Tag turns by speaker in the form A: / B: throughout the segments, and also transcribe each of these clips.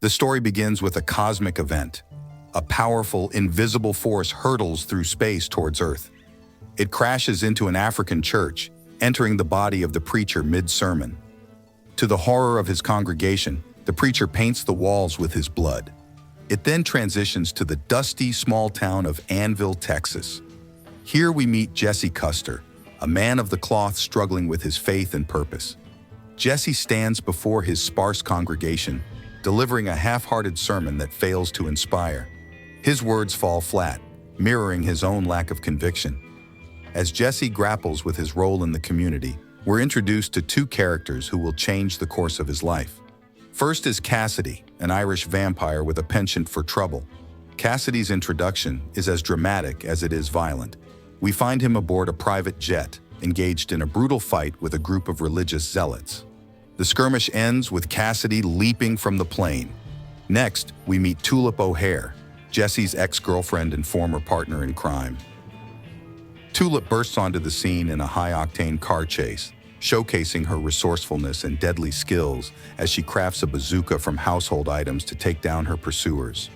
A: The story begins with a cosmic event. A powerful, invisible force hurtles through space towards Earth. It crashes into an African church, entering the body of the preacher mid-sermon. To the horror of his congregation, the preacher paints the walls with his blood. It then transitions to the dusty small town of Annville, Texas. Here we meet Jesse Custer, a man of the cloth struggling with his faith and purpose. Jesse stands before his sparse congregation, delivering a half-hearted sermon that fails to inspire. His words fall flat, mirroring his own lack of conviction. As Jesse grapples with his role in the community, we're introduced to two characters who will change the course of his life. First is Cassidy, an Irish vampire with a penchant for trouble. Cassidy's introduction is as dramatic as it is violent. We find him aboard a private jet, engaged in a brutal fight with a group of religious zealots. The skirmish ends with Cassidy leaping from the plane. Next, we meet Tulip O'Hare, Jesse's ex-girlfriend and former partner in crime. Tulip bursts onto the scene in a high-octane car chase, showcasing her resourcefulness and deadly skills as she crafts a bazooka from household items to take down her pursuers.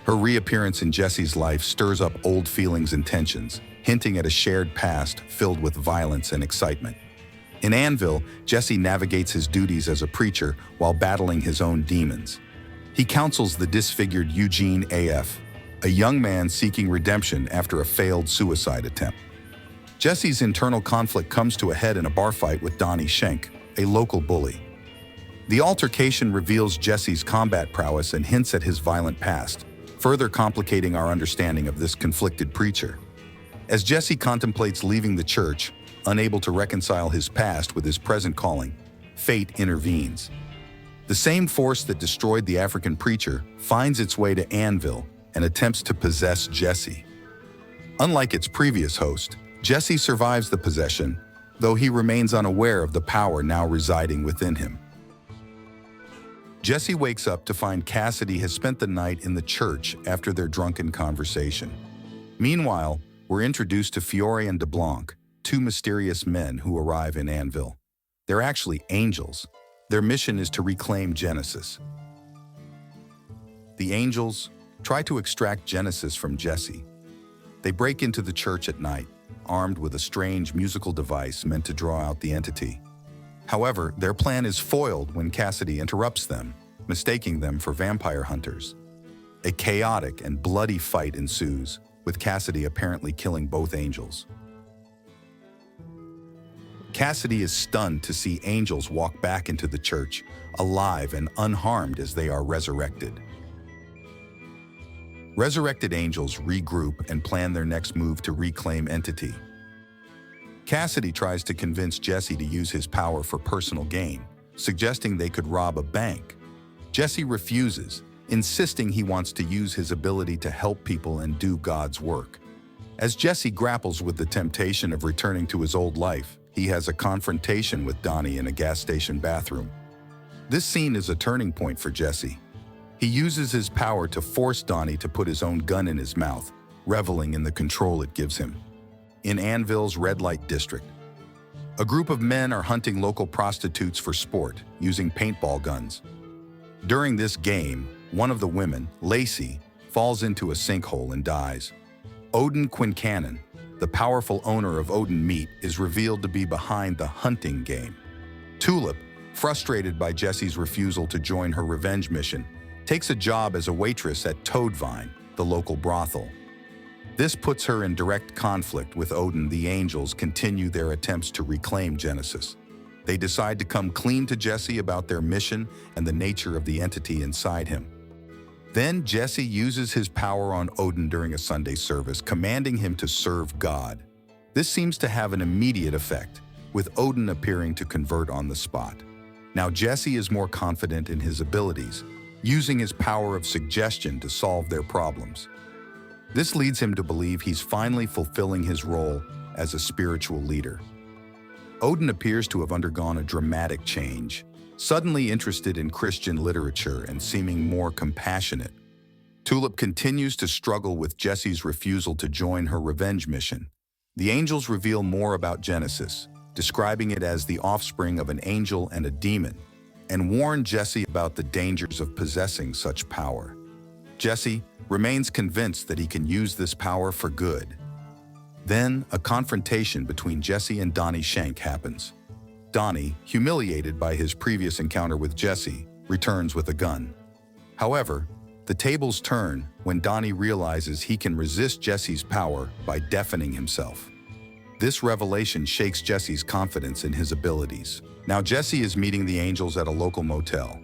A: Her reappearance in Jesse's life stirs up old feelings and tensions, hinting at a shared past filled with violence and excitement. In Annville, Jesse navigates his duties as a preacher while battling his own demons. He counsels the disfigured Eugene A.F., a young man seeking redemption after a failed suicide attempt. Jesse's internal conflict comes to a head in a bar fight with Donnie Schenk, a local bully. The altercation reveals Jesse's combat prowess and hints at his violent past, further complicating our understanding of this conflicted preacher. As Jesse contemplates leaving the church, unable to reconcile his past with his present calling, fate intervenes. The same force that destroyed the African preacher finds its way to Annville and attempts to possess Jesse. Unlike its previous host, Jesse survives the possession, though he remains unaware of the power now residing within him. Jesse wakes up to find Cassidy has spent the night in the church after their drunken conversation. Meanwhile, we're introduced to Fiore and DeBlanc, two mysterious men who arrive in Annville. They're actually angels. Their mission is to reclaim Genesis. The angels try to extract Genesis from Jesse. They break into the church at night, armed with a strange musical device meant to draw out the entity. However, their plan is foiled when Cassidy interrupts them, mistaking them for vampire hunters. A chaotic and bloody fight ensues, with Cassidy apparently killing both angels. Cassidy is stunned to see angels walk back into the church, alive and unharmed as they are resurrected. Resurrected angels regroup and plan their next move to reclaim entity. Cassidy tries to convince Jesse to use his power for personal gain, suggesting they could rob a bank. Jesse refuses, insisting he wants to use his ability to help people and do God's work. As Jesse grapples with the temptation of returning to his old life, he has a confrontation with Donnie in a gas station bathroom. This scene is a turning point for Jesse. He uses his power to force Donnie to put his own gun in his mouth, reveling in the control it gives him. In Annville's red light district, a group of men are hunting local prostitutes for sport, using paintball guns. During this game, one of the women, Lacey, falls into a sinkhole and dies. Odin Quincannon, the powerful owner of Odin Meat, is revealed to be behind the hunting game. Tulip, frustrated by Jesse's refusal to join her revenge mission, takes a job as a waitress at Toadvine, the local brothel. This puts her in direct conflict with Odin. The angels continue their attempts to reclaim Genesis. They decide to come clean to Jesse about their mission and the nature of the entity inside him. Then Jesse uses his power on Odin during a Sunday service, commanding him to serve God. This seems to have an immediate effect, with Odin appearing to convert on the spot. Now Jesse is more confident in his abilities, using his power of suggestion to solve their problems. This leads him to believe he's finally fulfilling his role as a spiritual leader. Odin appears to have undergone a dramatic change, suddenly interested in Christian literature and seeming more compassionate. Tulip continues to struggle with Jesse's refusal to join her revenge mission. The angels reveal more about Genesis, describing it as the offspring of an angel and a demon, and warn Jesse about the dangers of possessing such power. Jesse remains convinced that he can use this power for good. Then, a confrontation between Jesse and Donnie Shank happens. Donnie, humiliated by his previous encounter with Jesse, returns with a gun. However, the tables turn when Donnie realizes he can resist Jesse's power by deafening himself. This revelation shakes Jesse's confidence in his abilities. Now Jesse is meeting the angels at a local motel.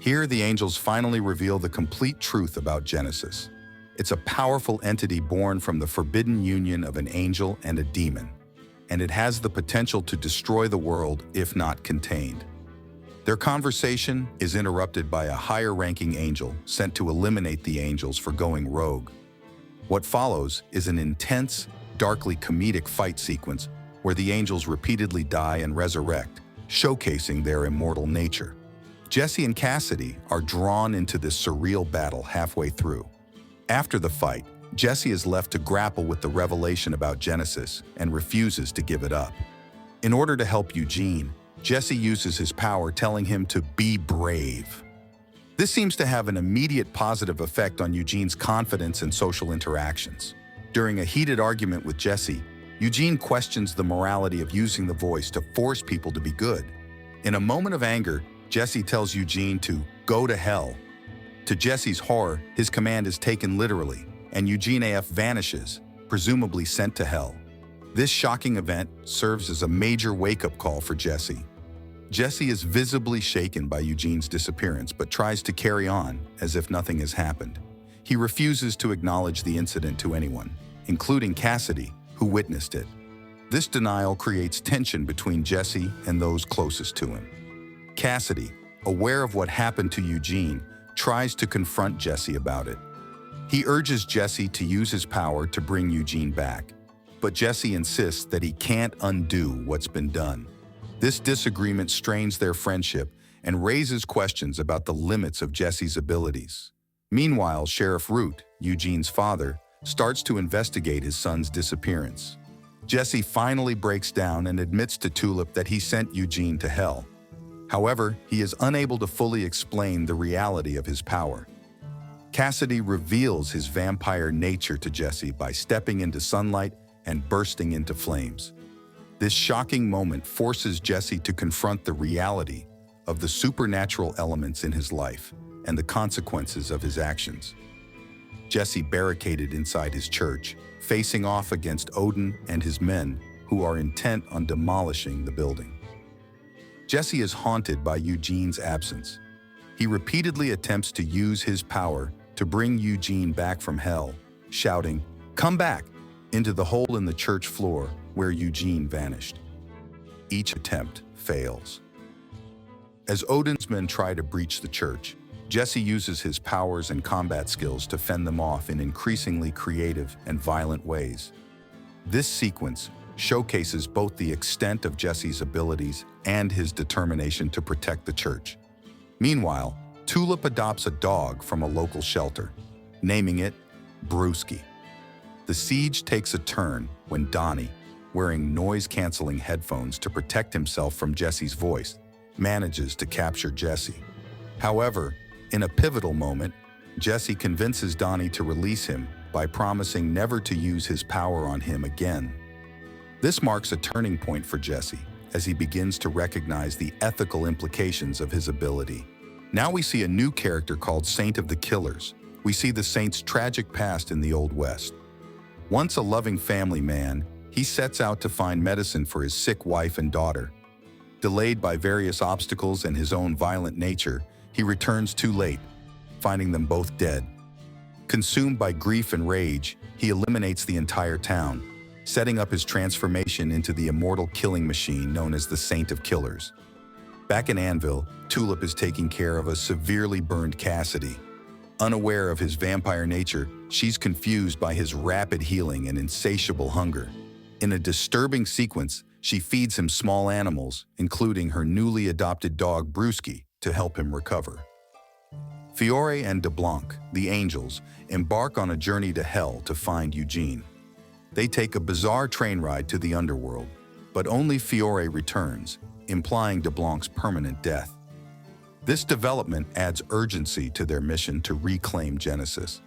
A: Here, the angels finally reveal the complete truth about Genesis. It's a powerful entity born from the forbidden union of an angel and a demon, and it has the potential to destroy the world if not contained. Their conversation is interrupted by a higher-ranking angel sent to eliminate the angels for going rogue. What follows is an intense, darkly comedic fight sequence where the angels repeatedly die and resurrect, showcasing their immortal nature. Jesse and Cassidy are drawn into this surreal battle halfway through. After the fight, Jesse is left to grapple with the revelation about Genesis and refuses to give it up. In order to help Eugene, Jesse uses his power, telling him to be brave. This seems to have an immediate positive effect on Eugene's confidence and social interactions. During a heated argument with Jesse, Eugene questions the morality of using the voice to force people to be good. In a moment of anger, Jesse tells Eugene to go to hell. To Jesse's horror, his command is taken literally, and Eugene AF vanishes, presumably sent to hell. This shocking event serves as a major wake-up call for Jesse. Jesse is visibly shaken by Eugene's disappearance, but tries to carry on as if nothing has happened. He refuses to acknowledge the incident to anyone, including Cassidy, who witnessed it. This denial creates tension between Jesse and those closest to him. Cassidy, aware of what happened to Eugene, tries to confront Jesse about it. He urges Jesse to use his power to bring Eugene back, but Jesse insists that he can't undo what's been done. This disagreement strains their friendship and raises questions about the limits of Jesse's abilities. Meanwhile, Sheriff Root, Eugene's father, starts to investigate his son's disappearance. Jesse finally breaks down and admits to Tulip that he sent Eugene to hell. However, he is unable to fully explain the reality of his power. Cassidy reveals his vampire nature to Jesse by stepping into sunlight and bursting into flames. This shocking moment forces Jesse to confront the reality of the supernatural elements in his life and the consequences of his actions. Jesse barricaded inside his church, facing off against Odin and his men, who are intent on demolishing the building. Jesse is haunted by Eugene's absence. He repeatedly attempts to use his power to bring Eugene back from hell, shouting, "Come back!" into the hole in the church floor where Eugene vanished. Each attempt fails. As Odin's men try to breach the church, Jesse uses his powers and combat skills to fend them off in increasingly creative and violent ways. This sequence showcases both the extent of Jesse's abilities and his determination to protect the church. Meanwhile, Tulip adopts a dog from a local shelter, naming it Brewski. The siege takes a turn when Donnie, wearing noise-canceling headphones to protect himself from Jesse's voice, manages to capture Jesse. However, in a pivotal moment, Jesse convinces Donnie to release him by promising never to use his power on him again. This marks a turning point for Jesse as he begins to recognize the ethical implications of his ability. Now we see a new character called Saint of the Killers. We see the Saint's tragic past in the Old West. Once a loving family man, he sets out to find medicine for his sick wife and daughter. Delayed by various obstacles and his own violent nature, he returns too late, finding them both dead. Consumed by grief and rage, he eliminates the entire town, setting up his transformation into the immortal killing machine known as the Saint of Killers. Back in Anvil, Tulip is taking care of a severely burned Cassidy. Unaware of his vampire nature, she's confused by his rapid healing and insatiable hunger. In a disturbing sequence, she feeds him small animals, including her newly adopted dog Brewski, to help him recover. Fiore and DeBlanc, the angels, embark on a journey to hell to find Eugene. They take a bizarre train ride to the underworld, but only Fiore returns, implying DeBlanc's permanent death. This development adds urgency to their mission to reclaim Genesis.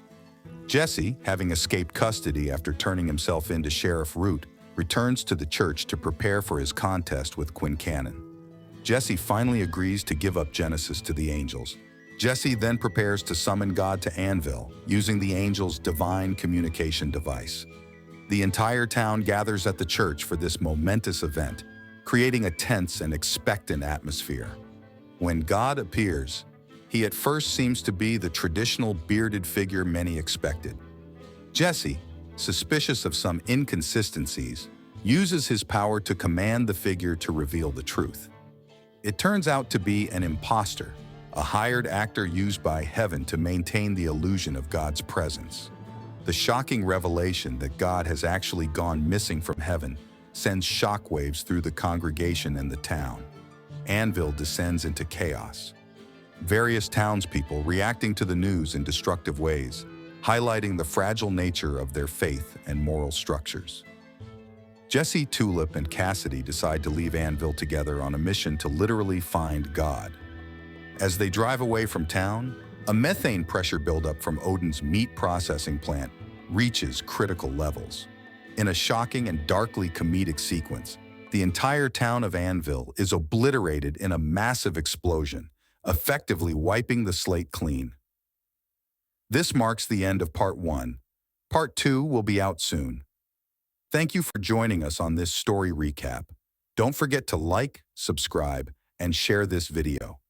A: Jesse, having escaped custody after turning himself into Sheriff Root, returns to the church to prepare for his contest with Quincannon. Jesse finally agrees to give up Genesis to the angels. Jesse then prepares to summon God to Anvil, using the angels' divine communication device. The entire town gathers at the church for this momentous event, creating a tense and expectant atmosphere. When God appears, he at first seems to be the traditional bearded figure many expected. Jesse, suspicious of some inconsistencies, uses his power to command the figure to reveal the truth. It turns out to be an imposter, a hired actor used by heaven to maintain the illusion of God's presence. The shocking revelation that God has actually gone missing from heaven sends shockwaves through the congregation and the town. Anvil descends into chaos. Various townspeople reacting to the news in destructive ways, highlighting the fragile nature of their faith and moral structures. Jesse, Tulip, and Cassidy decide to leave Anvil together on a mission to literally find God. As they drive away from town, a methane pressure buildup from Odin's meat processing plant reaches critical levels. In a shocking and darkly comedic sequence, the entire town of Anvil is obliterated in a massive explosion, effectively wiping the slate clean. This marks the end of Part 1. Part 2 will be out soon. Thank you for joining us on this story recap. Don't forget to like, subscribe, and share this video.